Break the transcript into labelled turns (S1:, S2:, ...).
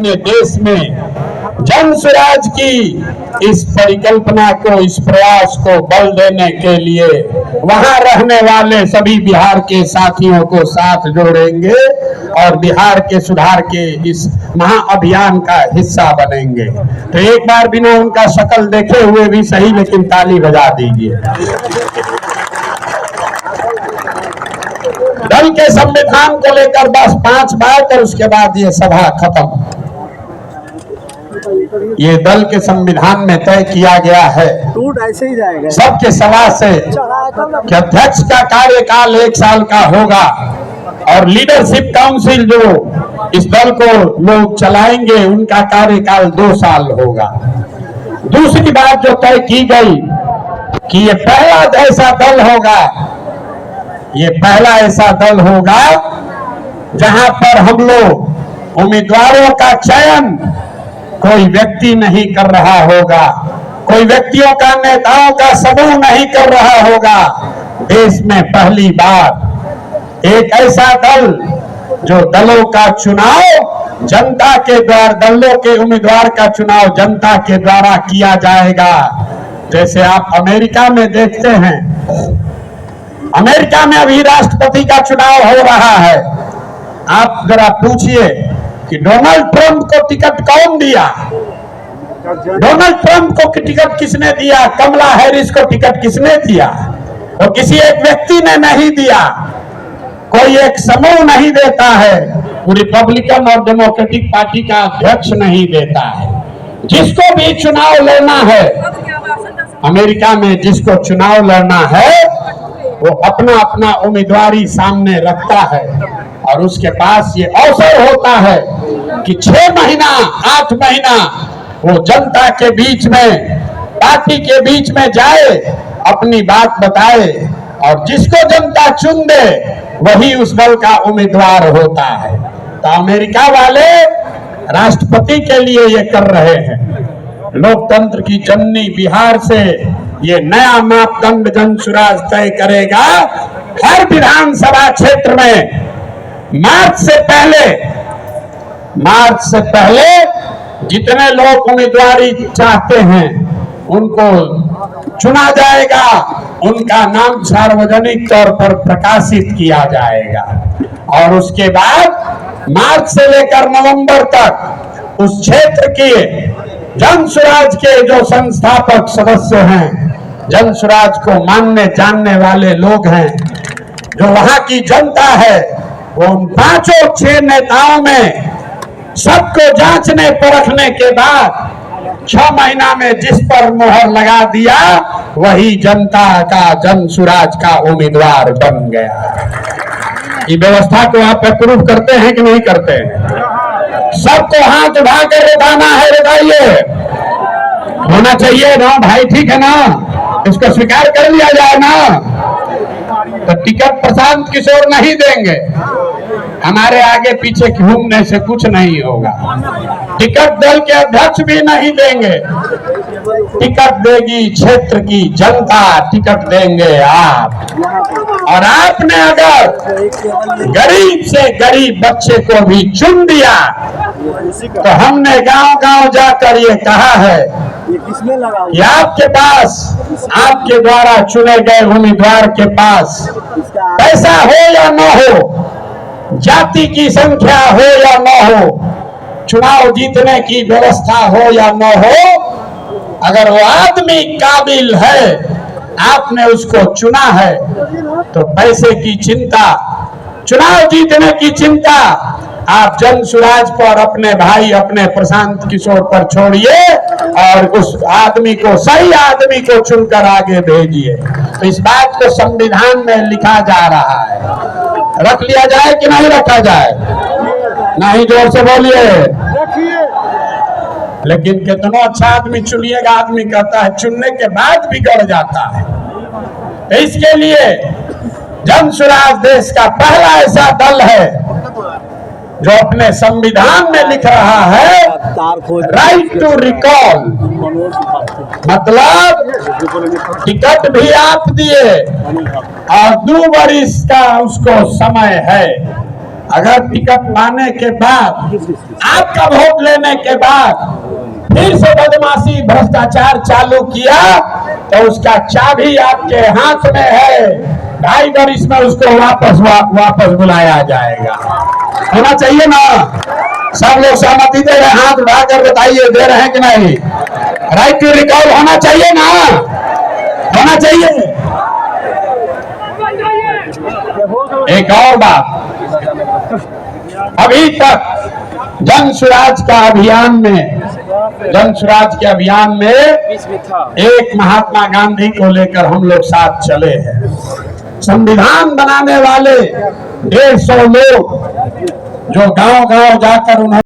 S1: अपने देश में जन स्वराज की इस परिकल्पना को, इस प्रयास को बल देने के लिए वहां रहने वाले सभी बिहार के साथियों को साथ जोड़ेंगे और बिहार के सुधार के इस महाअभियान का हिस्सा बनेंगे। तो एक बार बिना उनका शक्ल देखे हुए भी सही, लेकिन ताली बजा दीजिए। दल के संविधान को लेकर बस 5 बात और उसके बाद ये सभा खत्म। ये दल के संविधान में तय किया गया है,
S2: ऐसे ही जाएगा
S1: सबके सलाह से, कि अध्यक्ष का कार्यकाल 1 साल का होगा और लीडरशिप काउंसिल जो इस दल को लोग चलाएंगे उनका कार्यकाल 2 साल होगा। दूसरी बात जो तय की गई कि ये पहला ऐसा दल होगा, ये पहला ऐसा दल होगा जहां पर हम लोग उम्मीदवारों का चयन कोई व्यक्ति नहीं कर रहा होगा, कोई व्यक्तियों का, नेताओं का समूह नहीं कर रहा होगा। देश में पहली बार एक ऐसा दल जो दलों का चुनाव जनता के द्वारा, दलों के उम्मीदवार का चुनाव जनता के द्वारा किया जाएगा। जैसे आप अमेरिका में देखते हैं, अमेरिका में अभी राष्ट्रपति का चुनाव हो रहा है। आप जरा पूछिए कि डोनाल्ड ट्रंप को टिकट कौन दिया? डोनाल्ड ट्रंप को टिकट किसने दिया? कमला हैरिस को टिकट किसने दिया? वो किसी एक व्यक्ति ने नहीं दिया, कोई एक समूह नहीं देता है, रिपब्लिकन और डेमोक्रेटिक पार्टी का अध्यक्ष नहीं देता है। जिसको भी चुनाव लड़ना है अमेरिका में, जिसको चुनाव लड़ना है वो अपना अपना उम्मीदवारी सामने रखता है और उसके पास ये अवसर होता है कि 6 महीना 8 महीना वो जनता के बीच में, पार्टी के बीच में जाए, अपनी बात बताए और जिसको जनता चुन दे वही उस दल का उम्मीदवार होता है। तो अमेरिका वाले राष्ट्रपति के लिए ये कर रहे हैं। लोकतंत्र की जननी बिहार से ये नया मापदंड जन स्वराज तय करेगा। हर विधानसभा क्षेत्र में मार्च से पहले जितने लोग उम्मीदवारी चाहते हैं उनको चुना जाएगा, उनका नाम सार्वजनिक तौर पर प्रकाशित किया जाएगा और उसके बाद मार्च से लेकर नवंबर तक उस क्षेत्र के जन स्वराज के जो संस्थापक सदस्य हैं, जन स्वराज को मानने जानने वाले लोग हैं, जो वहां की जनता है, वो उन 5-6 नेताओं में सबको जांचने परखने के बाद 6 महीना में जिस पर मोहर लगा दिया वही जनता का, जन स्वराज का उम्मीदवार बन गया। ये व्यवस्था को आप अप्रूव करते हैं कि नहीं करते हैं? सबको हाथ उठा कर बताना है, बताइए। होना चाहिए ना भाई, ठीक है ना? इसको स्वीकार कर लिया जाए ना। तो टिकट प्रशांत किशोर नहीं देंगे, हमारे आगे पीछे घूमने से कुछ नहीं होगा। टिकट दल के अध्यक्ष भी नहीं देंगे, टिकट देगी क्षेत्र की जनता, टिकट देंगे आप। और आपने अगर गरीब से गरीब बच्चे को भी चुन दिया तो हमने गांव-गांव जाकर ये कहा है कि आपके पास, आपके द्वारा चुने गए उम्मीदवार के पास पैसा हो या न हो, जाति की संख्या हो या न हो, चुनाव जीतने की व्यवस्था हो या न हो, अगर वो आदमी काबिल है, आपने उसको चुना है, तो पैसे की चिंता, चुनाव जीतने की चिंता आप जन स्वराज पर, अपने भाई, अपने प्रशांत किशोर पर छोड़िए और उस आदमी को, सही आदमी को चुनकर आगे भेजिए। तो इस बात को संविधान में लिखा जा रहा है, रख लिया जाए कि नहीं रखा जाए? नहीं, जोर से बोलिए। लेकिन कितना अच्छा आदमी चुनिएगा, आदमी कहता है चुनने के बाद बिगड़ जाता है। तो इसके लिए जन स्वराज देश का पहला ऐसा दल है जो अपने संविधान में लिख रहा है राइट टू रिकॉल, मतलब टिकट भी आप दिए और 2 वर्ष का उसको समय है अगर टिकट लाने के बाद, आपका वोट लेने के बाद फिर से बदमाशी भ्रष्टाचार चालू किया तो उसका चाबी आपके हाथ में है। 2.5 वर्ष में उसको वापस बुलाया जाएगा। होना चाहिए ना? सब लोग सहमति दे रहे, हाथ उठाकर बताइए दे रहे हैं कि नहीं? राइट टू रिकॉल होना चाहिए ना? होना चाहिए। एक और बात, अभी तक जन स्वराज के अभियान में एक महात्मा गांधी को लेकर हम लोग साथ चले हैं। संविधान बनाने वाले 150 लोग जो गांव-गांव जाकर उन्होंने